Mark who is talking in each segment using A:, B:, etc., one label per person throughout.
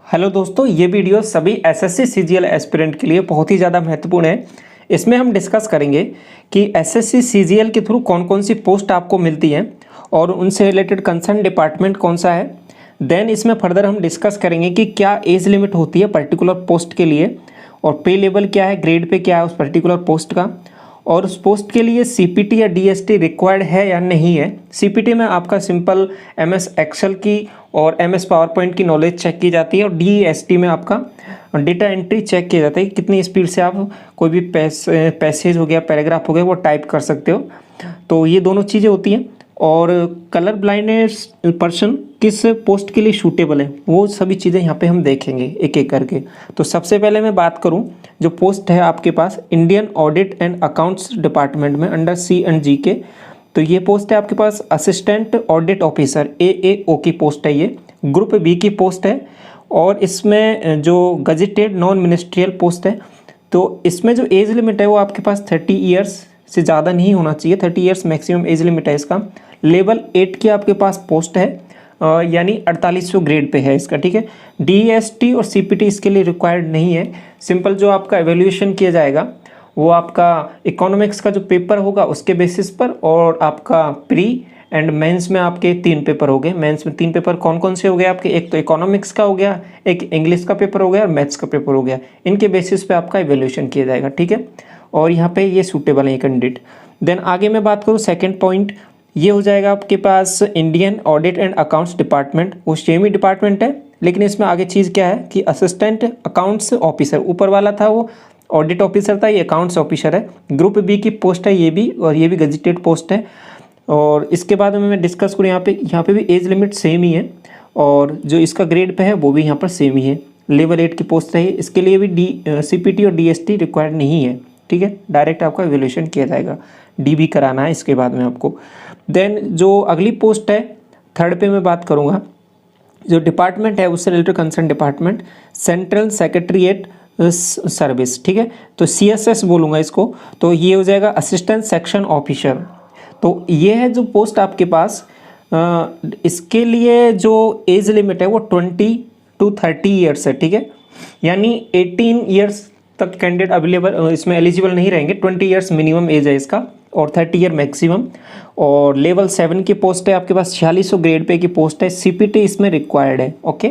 A: Hello दोस्तों, ये video सभी एसएससी सीजीएल एस्पिरेंट के लिए बहुत ही ज़्यादा महत्वपूर्ण है। इसमें हम डिस्कस करेंगे कि एसएससी सीजीएल के थ्रू कौन कौन सी पोस्ट आपको मिलती हैं और उनसे रिलेटेड कंसर्न डिपार्टमेंट कौन सा है। देन इसमें फर्दर हम डिस्कस करेंगे कि क्या एज लिमिट होती है पर्टिकुलर पोस्ट के लिए और पे लेवल क्या है, ग्रेड पे क्या है उस पर्टिकुलर पोस्ट का, और उस पोस्ट के लिए सीपीटी या डीएसटी रिक्वायर्ड है या नहीं है। सीपीटी में आपका सिंपल एमएस एक्सेल की और एमएस पावर पॉइंट की नॉलेज चेक की जाती है और डीएसटी में आपका डेटा एंट्री चेक किया जाता है कि कितनी स्पीड से आप कोई भी पैसेज हो गया, पैराग्राफ हो गया, वो टाइप कर सकते हो। तो ये दोनों चीज़ें होती हैं। और कलर ब्लाइंडनेस पर्सन किस पोस्ट के लिए सूटेबल है, वो सभी चीज़ें यहाँ पे हम देखेंगे एक एक करके। तो सबसे पहले मैं बात करूँ, जो पोस्ट है आपके पास Indian audit and accounts department में अंडर CNG के, तो ये पोस्ट है आपके पास असिस्टेंट ऑडिट ऑफिसर AAO की पोस्ट है। ये ग्रुप B की पोस्ट है और इसमें जो गजेटेड नॉन मिनिस्ट्रियल पोस्ट है, तो इसमें जो एज लिमिट है वो आपके पास 30 ईयर्स से ज़्यादा नहीं होना चाहिए। 30 ईयर्स मैक्सिमम एज लिमिट है इसका। लेवल 8 की आपके पास पोस्ट है, यानी 4800 ग्रेड पे है इसका, ठीक है। DST और CPT इसके लिए रिक्वायर्ड नहीं है। सिंपल जो आपका एवेल्यूएशन किया जाएगा वो आपका इकोनॉमिक्स का जो पेपर होगा उसके बेसिस पर, और आपका प्री एंड मेंस में आपके 3 पेपर हो गए। मेंस में 3 पेपर कौन कौन से हो गए आपके, एक तो इकोनॉमिक्स का हो गया, एक इंग्लिश का पेपर हो गया और मैथ्स का पेपर हो गया। इनके बेसिस पे आपका एवेल्यूएशन किया जाएगा, ठीक है। और यहाँ पे ये सूटेबल है ये कैंडिडेट। देन आगे मैं बात करूँ, सेकेंड पॉइंट ये हो जाएगा आपके पास Indian audit and accounts department. वो सेम ही डिपार्टमेंट है, लेकिन इसमें आगे चीज़ क्या है कि असिस्टेंट अकाउंट्स ऑफिसर, ऊपर वाला था वो ऑडिट ऑफिसर था, ये अकाउंट्स ऑफिसर है। ग्रुप B की पोस्ट है ये भी, और ये भी गजेटेड पोस्ट है। और इसके बाद में मैं डिस्कस करूँ यहाँ पे भी एज लिमिट सेम ही है, और जो इसका ग्रेड पे है वो भी यहाँ पर सेम ही है। लेवल 8 की पोस्ट है, इसके लिए भी CPT और DST रिक्वायर्ड नहीं है, ठीक है। डायरेक्ट आपका एवेल्यूएशन किया जाएगा, DB कराना है इसके बाद में आपको। देन जो अगली पोस्ट है थर्ड पे मैं बात करूँगा, जो डिपार्टमेंट है उससे related concern department central secretariat service, ठीक है। तो CSS बोलूँगा इसको। तो ये हो जाएगा असिस्टेंट सेक्शन ऑफिसर। तो ये है जो पोस्ट आपके पास। इसके लिए जो एज लिमिट है वो 20 to 30 ईयर्स है, ठीक है। यानी 18 ईयर्स तक कैंडिडेट अवेलेबल इसमें एलिजिबल नहीं रहेंगे। 20 ईयर्स मिनिमम एज है इसका और 30 ईयर मैक्सिमम। और लेवल 7 की पोस्ट है आपके पास, 4600 ग्रेड पे की पोस्ट है। CPT इसमें रिक्वायर्ड है, ओके।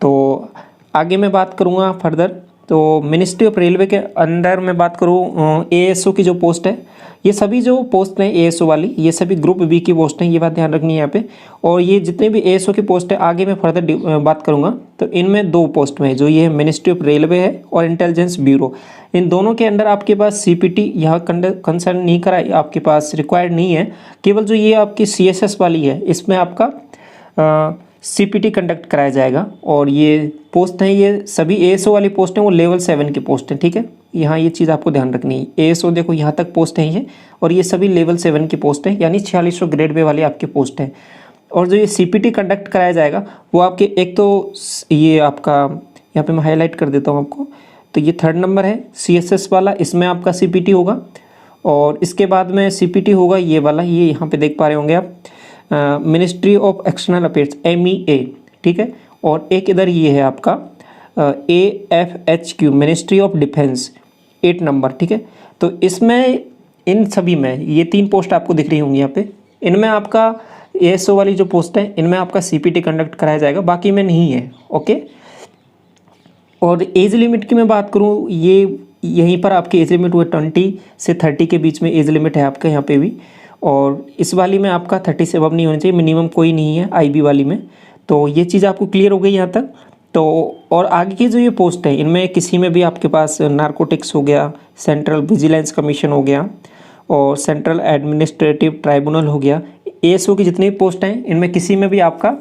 A: तो आगे मैं बात करूँगा फर्दर, तो मिनिस्ट्री ऑफ रेलवे के अंडर में बात करूँ ASO की जो पोस्ट है, ये सभी जो पोस्ट हैं ASO वाली, ये सभी ग्रुप B की पोस्ट हैं, ये बात ध्यान रखनी है यहाँ पे। और ये जितने भी ASO की पोस्ट है आगे मैं फर्दर बात करूँगा, तो इनमें 2 पोस्ट में जो ये मिनिस्ट्री ऑफ रेलवे है और इंटेलिजेंस ब्यूरो, इन दोनों के अंडर आपके पास CPT यहाँ कंसर्न नहीं करा, आपके पास रिक्वायर्ड नहीं है। केवल जो ये आपकी CSS वाली है इसमें आपका CPT कंडक्ट कराया जाएगा। और ये पोस्ट हैं, ये सभी ASO वाली पोस्ट हैं, वो लेवल 7 की पोस्ट है, ठीक है। यहाँ ये चीज़ आपको ध्यान रखनी है। ASO देखो यहाँ तक पोस्ट है ये, और ये सभी लेवल 7 की पोस्ट है, यानी 4600 ग्रेड पे वाली आपकी पोस्ट है। और जो ये CPT कंडक्ट कराया जाएगा वो आपके, एक तो ये आपका यहाँ पे मैं हाईलाइट कर देता हूँ आपको, तो ये 3rd नंबर है CSS वाला, इसमें आपका CPT होगा। और इसके बाद में CPT होगा ये वाला, ये यहाँ पे देख पा रहे होंगे आप, ministry of external affairs MEA, ठीक है। और एक इधर ये है आपका AFHQ ministry of defence 8 number, ठीक है। तो इसमें इन सभी में ये 3 पोस्ट आपको दिख रही होंगी यहाँ पे। इनमें आपका ASO वाली जो पोस्ट है इनमें आपका CPT कंडक्ट कराया जाएगा, बाकी में नहीं है, ओके। और एज लिमिट की मैं बात करूँ, ये यहीं पर आपकी एज लिमिट वो 20 से 30 के बीच में एज लिमिट है आपका यहाँ पे भी। और इस वाली में आपका 30 से अब नहीं होनी चाहिए, मिनिमम कोई नहीं है IB वाली में। तो ये चीज़ आपको क्लियर हो गई यहाँ तक। तो और आगे की जो ये पोस्ट है इनमें किसी में भी आपके पास नारकोटिक्स हो गया, सेंट्रल विजिलेंस कमीशन हो गया, और सेंट्रल एडमिनिस्ट्रेटिव ट्राइब्यूनल हो गया, ASO की जितनी भी पोस्ट हैं इनमें किसी में भी आपका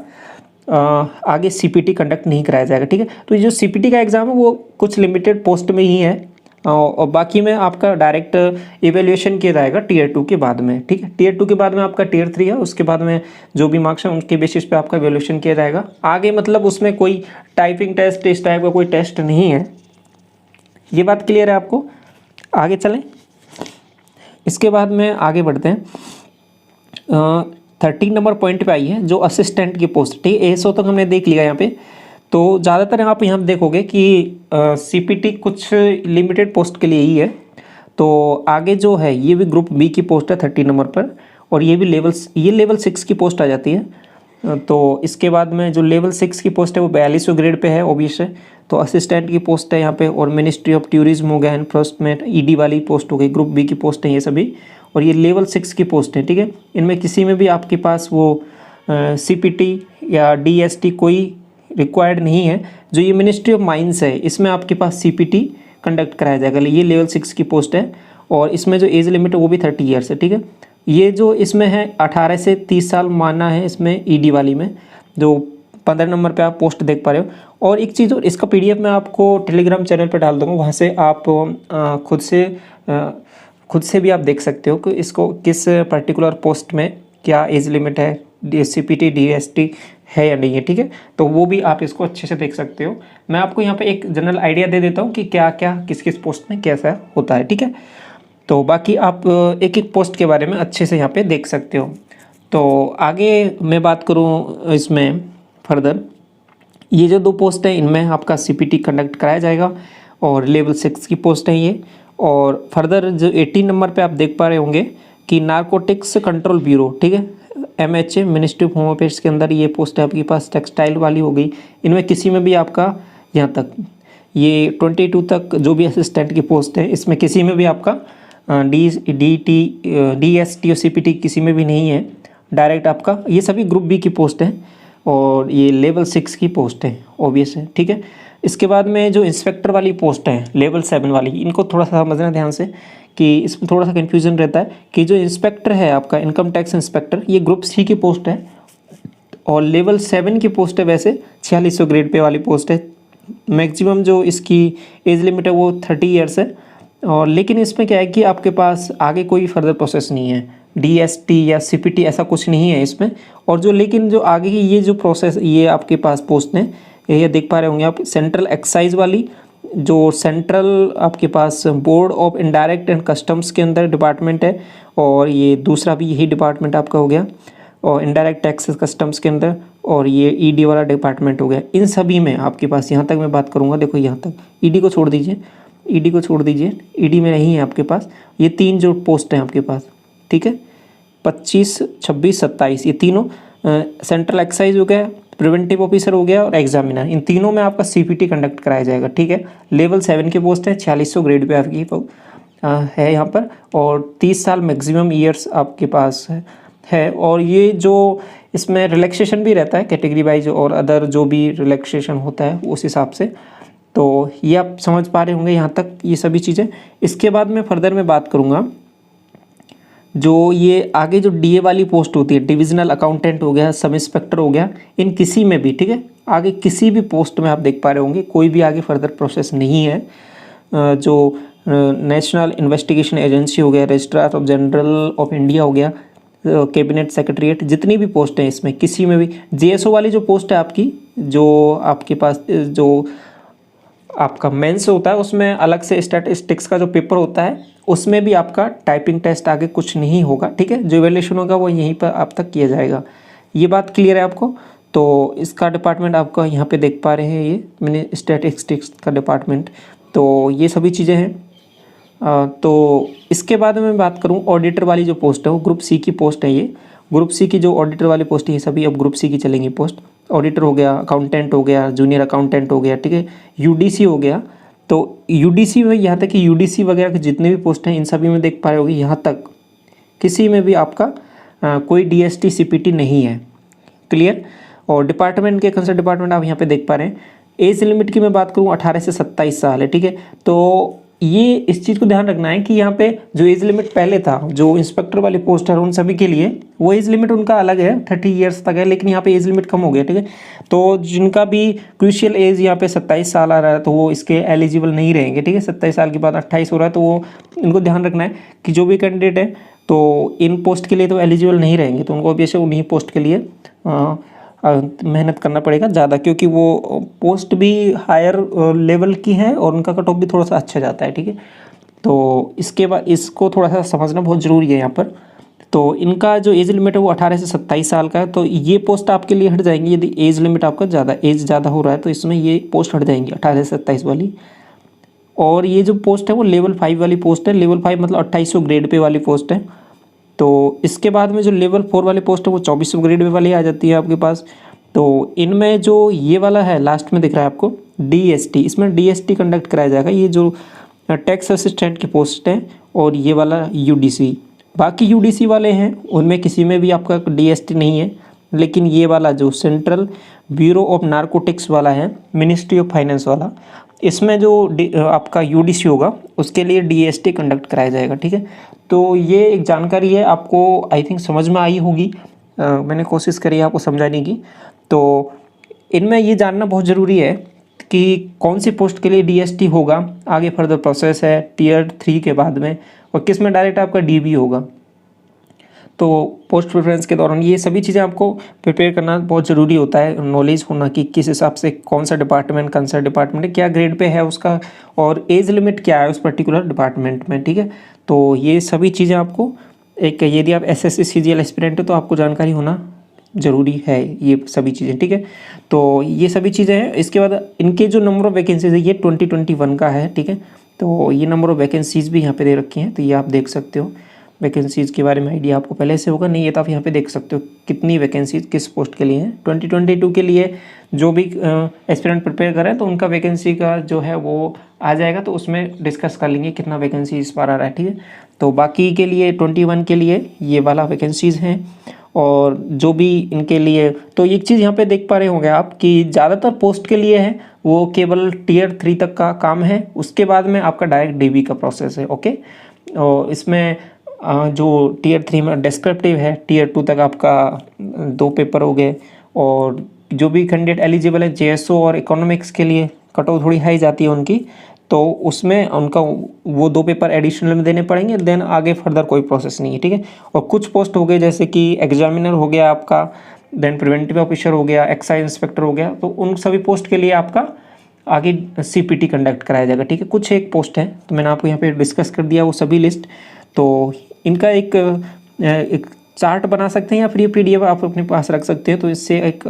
A: आगे CPT कंडक्ट नहीं कराया जाएगा, ठीक है। तो ये जो CPT का एग्ज़ाम है वो कुछ लिमिटेड पोस्ट में ही है, और बाकी में आपका डायरेक्ट इवेल्यूएशन किया जाएगा Tier 2 के बाद में, ठीक है। Tier 2 के बाद में आपका Tier 3 है, उसके बाद में जो भी मार्क्स हैं उनके बेसिस पे आपका इवेल्यूएशन किया जाएगा। आगे मतलब उसमें कोई टाइपिंग टेस्ट इस टाइप का कोई टेस्ट नहीं है, ये बात क्लियर है आपको। आगे चलें, इसके बाद में आगे बढ़ते हैं। 13 नंबर पॉइंट पे आई है जो असिस्टेंट की पोस्ट, ठीक है। ASO तक हमने देख लिया यहाँ पे। तो ज़्यादातर आप यहाँ देखोगे कि CPT कुछ लिमिटेड पोस्ट के लिए ही है। तो आगे जो है ये भी ग्रुप बी की पोस्ट है 30 नंबर पर, और ये भी लेवल 6 की पोस्ट आ जाती है। तो इसके बाद में जो लेवल 6 की पोस्ट है वो 42वें ग्रेड पे है, ओबीएस है। तो असिस्टेंट की पोस्ट है यहाँ पे, और मिनिस्ट्री ऑफ टूरिज्म हो गया, एनफोर्समेंट, ईडी वाली पोस्ट हो गई, ग्रुप बी की पोस्ट है ये सभी, और ये लेवल 6 की पोस्ट है, ठीक है। इनमें किसी में भी आपके पास वो CPT या DST कोई रिक्वायर्ड नहीं है। जो ये मिनिस्ट्री ऑफ माइंस है इसमें आपके पास CPT कंडक्ट कराया जाएगा। ये लेवल 6 की पोस्ट है, और इसमें जो एज लिमिट है वो भी 30 ईयर्स है, ठीक है। ये जो इसमें है 18 से 30 साल माना है इसमें ईडी वाली में, जो 15 नंबर पे आप पोस्ट देख पा रहे हो। और एक चीज़, और इसका PDF मैं आपको टेलीग्राम चैनल पर डाल दूँगा, वहाँ से आप खुद से भी आप देख सकते हो कि इसको किस पर्टिकुलर पोस्ट में क्या एज लिमिट है, CPT DST है या नहीं है, ठीक है। तो वो भी आप इसको अच्छे से देख सकते हो। मैं आपको यहाँ पे एक जनरल आइडिया दे देता हूँ कि क्या क्या किस किस पोस्ट में कैसा होता है, ठीक है। तो बाकी आप एक एक पोस्ट के बारे में अच्छे से यहाँ पे देख सकते हो। तो आगे मैं बात करूँ इसमें फर्दर, ये जो 2 पोस्ट है इनमें आपका CPT कंडक्ट कराया जाएगा, और लेवल 6 की पोस्ट है ये। और फर्दर जो 18 नंबर पे आप देख पा रहे होंगे कि नारकोटिक्स कंट्रोल ब्यूरो, ठीक है, MHA, ministry of home affairs के अंदर ये पोस्ट है आपके पास, टेक्सटाइल वाली हो गई। इनमें किसी में भी आपका यहाँ तक ये 22 तक जो भी असिस्टेंट की पोस्ट है, इसमें किसी में भी आपका DST और CPT किसी में भी नहीं है। डायरेक्ट आपका ये सभी ग्रुप बी की पोस्ट है, और ये लेवल 6 की पोस्ट है, ओबीएस है, ठीक है। इसके बाद में जो इंस्पेक्टर वाली पोस्ट है लेवल 7 वाली, इनको थोड़ा सा समझना ध्यान से कि इसमें थोड़ा सा कन्फ्यूजन रहता है कि जो इंस्पेक्टर है आपका इनकम टैक्स इंस्पेक्टर, ये ग्रुप सी की पोस्ट है, और लेवल 7 की पोस्ट है। वैसे 4600 ग्रेड पे वाली पोस्ट है। मैक्सिमम जो इसकी एज लिमिट है वो 30 ईयर्स है, और लेकिन इसमें क्या है कि आपके पास आगे कोई फर्दर प्रोसेस नहीं है, DST या CPT ऐसा कुछ नहीं है इसमें। और जो लेकिन जो आगे की ये जो प्रोसेस, ये आपके पास पोस्ट है, ये देख पा रहे होंगे आप, सेंट्रल एक्साइज वाली, जो सेंट्रल आपके पास board of indirect and customs के अंदर डिपार्टमेंट है, और ये दूसरा भी यही डिपार्टमेंट आपका हो गया, और इनडायरेक्ट टैक्सेस कस्टम्स के अंदर, और ये ईडी वाला डिपार्टमेंट हो गया। इन सभी में आपके पास यहाँ तक मैं बात करूँगा, देखो यहाँ तक, ईडी को छोड़ दीजिए, ईडी में नहीं है आपके पास। ये 3 जो पोस्ट हैं आपके पास, ठीक है, 25, 26, 27, ये तीनों सेंट्रल एक्साइज हो गया, प्रिवेंटिव ऑफिसर हो गया, और एग्जामिनर, इन तीनों में आपका CPT कंडक्ट कराया जाएगा, ठीक है। लेवल 7 की पोस्ट है, 4600 ग्रेड पे आपकी है यहाँ पर, और 30 साल मैक्सिमम ईयर्स आपके पास है। और ये जो इसमें रिलैक्सेशन भी रहता है कैटेगरी वाइज, और अदर जो भी रिलैक्सेशन होता है उस हिसाब से। तो ये आप समझ पा रहे होंगे यहाँ तक ये सभी चीज़ें। इसके बाद में फर्दर में बात करूँगा, जो ये आगे जो DA वाली पोस्ट होती है, डिविजनल अकाउंटेंट हो गया, सब इंस्पेक्टर हो गया, इन किसी में भी, ठीक है, आगे किसी भी पोस्ट में आप देख पा रहे होंगे कोई भी आगे फर्दर प्रोसेस नहीं है। जो नेशनल इन्वेस्टिगेशन एजेंसी हो गया, registrar of general of India हो गया, कैबिनेट सेक्रेटरीट, जितनी भी पोस्ट हैं इसमें किसी में भी, JSO वाली जो पोस्ट है आपकी, जो आपके पास जो आपका मेंस होता है उसमें अलग से स्टैटिस्टिक्स का जो पेपर होता है उसमें भी आपका टाइपिंग टेस्ट आगे कुछ नहीं होगा, ठीक है। जो इवैल्यूएशन होगा वो यहीं पर आप तक किया जाएगा। ये बात क्लियर है आपको। तो इसका डिपार्टमेंट आपका यहाँ पे देख पा रहे हैं, ये मैंने स्टैटिस्टिक्स का डिपार्टमेंट। तो ये सभी चीज़ें हैं। तो इसके बाद मैं बात करूँ ऑडिटर वाली जो पोस्ट है, वो ग्रुप सी की पोस्ट है। ये ग्रुप सी की जो ऑडिटर वाली पोस्ट है, ये सभी अब ग्रुप सी की चलेंगी पोस्ट। ऑडिटर हो गया, अकाउंटेंट हो गया, जूनियर अकाउंटेंट हो गया, ठीक है, UDC हो गया। तो UDC में यहाँ तक कि UDC वगैरह के जितने भी पोस्ट हैं इन सभी में देख पा रहे होगे, यहाँ तक किसी में भी आपका कोई DST CPT नहीं है। क्लियर। और डिपार्टमेंट के कंसर्न डिपार्टमेंट आप यहाँ पे देख पा रहे हैं। एज लिमिट की मैं बात करूँ 18 से 27 साल है, ठीक है। तो ये इस चीज़ को ध्यान रखना है कि यहाँ पे जो एज लिमिट पहले था, जो इंस्पेक्टर वाले पोस्ट है उन सभी के लिए वो एज लिमिट उनका अलग है, 30 ईयर्स तक है, लेकिन यहाँ पे एज लिमिट कम हो गया, ठीक है। तो जिनका भी क्रूशियल एज यहाँ पे 27 साल आ रहा है तो वो इसके एलिजिबल नहीं रहेंगे, ठीक है। 27 साल के बाद 28 हो रहा है तो वो इनको ध्यान रखना है कि जो भी कैंडिडेट है तो इन पोस्ट के लिए तो एलिजिबल नहीं रहेंगे, तो उनको अभी उन्हीं पोस्ट के लिए मेहनत करना पड़ेगा ज़्यादा, क्योंकि वो पोस्ट भी हायर लेवल की है और उनका कट ऑफ भी थोड़ा सा अच्छा जाता है, ठीक है। तो इसके बाद इसको थोड़ा सा समझना बहुत ज़रूरी है यहाँ पर। तो इनका जो एज लिमिट है वो 18 से 27 साल का है। तो ये पोस्ट आपके लिए हट जाएंगी यदि एज लिमिट आपका ज़्यादा हो रहा है, तो इसमें ये पोस्ट हट जाएंगी 18 से 27 वाली। और ये जो पोस्ट है वो लेवल 5 वाली पोस्ट है। लेवल 5 मतलब 2800 ग्रेड पे वाली पोस्ट है। तो इसके बाद में जो लेवल 4 वाली पोस्ट है वो 2400 ग्रेड पे वाली आ जाती है आपके पास। तो इनमें जो ये वाला है लास्ट में दिख रहा है आपको DST, इसमें DST कंडक्ट कराया जाएगा। ये जो टैक्स असिस्टेंट की पोस्ट है, और ये वाला UDC। बाकी UDC वाले हैं उनमें किसी में भी आपका DST नहीं है, लेकिन ये वाला जो सेंट्रल ब्यूरो ऑफ नारकोटिक्स वाला है, मिनिस्ट्री ऑफ फाइनेंस वाला, इसमें जो आपका UDC होगा उसके लिए DST कंडक्ट कराया जाएगा। ठीक है, तो ये एक जानकारी है, आपको आई थिंक समझ में आई होगी। मैंने कोशिश करी है आपको समझाने की। तो इनमें ये जानना बहुत ज़रूरी है कि कौन सी पोस्ट के लिए DST होगा, आगे फर्दर प्रोसेस है Tier 3 के बाद में, और किस में डायरेक्ट आपका DB होगा। तो पोस्ट प्रेफरेंस के दौरान ये सभी चीज़ें आपको प्रिपेयर करना बहुत ज़रूरी होता है, नॉलेज होना कि किस हिसाब से कौन सा डिपार्टमेंट है, क्या ग्रेड पे है उसका, और एज लिमिट क्या है उस पर्टिकुलर डिपार्टमेंट में। ठीक है, तो ये सभी चीज़ें आपको यदि आप SSC CGL एस्पिरेंट हो तो आपको जानकारी होना ज़रूरी है ये सभी चीज़ें। ठीक है, तो ये सभी चीज़ें हैं। इसके बाद इनके जो नंबर ऑफ़ वैकेंसीज है ये 2021 का है। ठीक है, तो ये नंबर ऑफ़ वैकेंसीज़ भी यहाँ पे दे रखी हैं, तो ये आप देख सकते हो। वैकेंसीज़ के बारे में आइडिया आपको पहले से होगा, नहीं है तो आप यहाँ पे देख सकते हो कितनी वैकेंसीज किस पोस्ट के लिए हैं। 2022 के लिए जो भी एस्पिरेंट प्रिपेयर कर रहे हैं तो उनका वैकेंसी का जो है वो आ जाएगा, तो उसमें डिस्कस कर लेंगे कितना वैकेंसी इस बार आ रहा है। ठीक है, तो बाकी के लिए 21 के लिए ये वाला वैकेंसीज़ हैं। और जो भी इनके लिए, तो एक चीज़ यहाँ पे देख पा रहे होंगे आप कि ज़्यादातर पोस्ट के लिए है वो केवल Tier 3 तक का काम है, उसके बाद में आपका डायरेक्ट DB का प्रोसेस है। ओके, और इसमें जो Tier 3 में डिस्क्रिप्टिव है, Tier 2 तक आपका 2 पेपर हो गए, और जो भी कैंडिडेट एलिजिबल है JSO और इकोनॉमिक्स के लिए कट ऑफ थोड़ी हाई जाती है उनकी, तो उसमें उनका वो 2 पेपर एडिशनल में देने पड़ेंगे, देन आगे फर्दर कोई प्रोसेस नहीं है। ठीक है, और कुछ पोस्ट हो गए जैसे कि एग्जामिनर हो गया आपका, देन प्रिवेंटिव ऑफिसर हो गया, एक्साइज इंस्पेक्टर हो गया, तो उन सभी पोस्ट के लिए आपका आगे CPT कंडक्ट कराया जाएगा। ठीक है, कुछ एक पोस्ट है तो मैंने आपको यहाँ पे डिस्कस कर दिया वो सभी लिस्ट। तो इनका एक चार्ट बना सकते हैं या फिर ये PDF आप अपने पास रख सकते हैं, तो इससे एक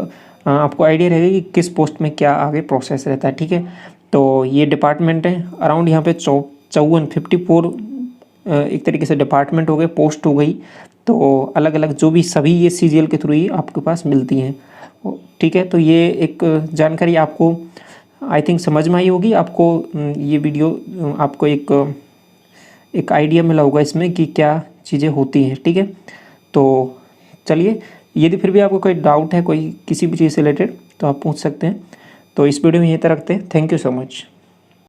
A: आपको आइडिया रहेगा कि किस पोस्ट में क्या आगे प्रोसेस रहता है। ठीक है, तो ये डिपार्टमेंट है अराउंड यहाँ पे 54 एक तरीके से डिपार्टमेंट हो गए, पोस्ट हो गई, तो अलग अलग जो भी सभी ये CGL के थ्रू ही आपके पास मिलती हैं। ठीक है, तो ये एक जानकारी आपको आई थिंक समझ में आई होगी। आपको ये वीडियो आपको एक आइडिया मिला होगा इसमें कि क्या चीज़ें होती हैं। ठीक है, तो चलिए, यदि फिर भी आपको कोई डाउट है कोई किसी भी चीज़ से रिलेटेड तो आप पूछ सकते हैं। तो इस वीडियो में यहीं तक रखते हैं। Thank you so much.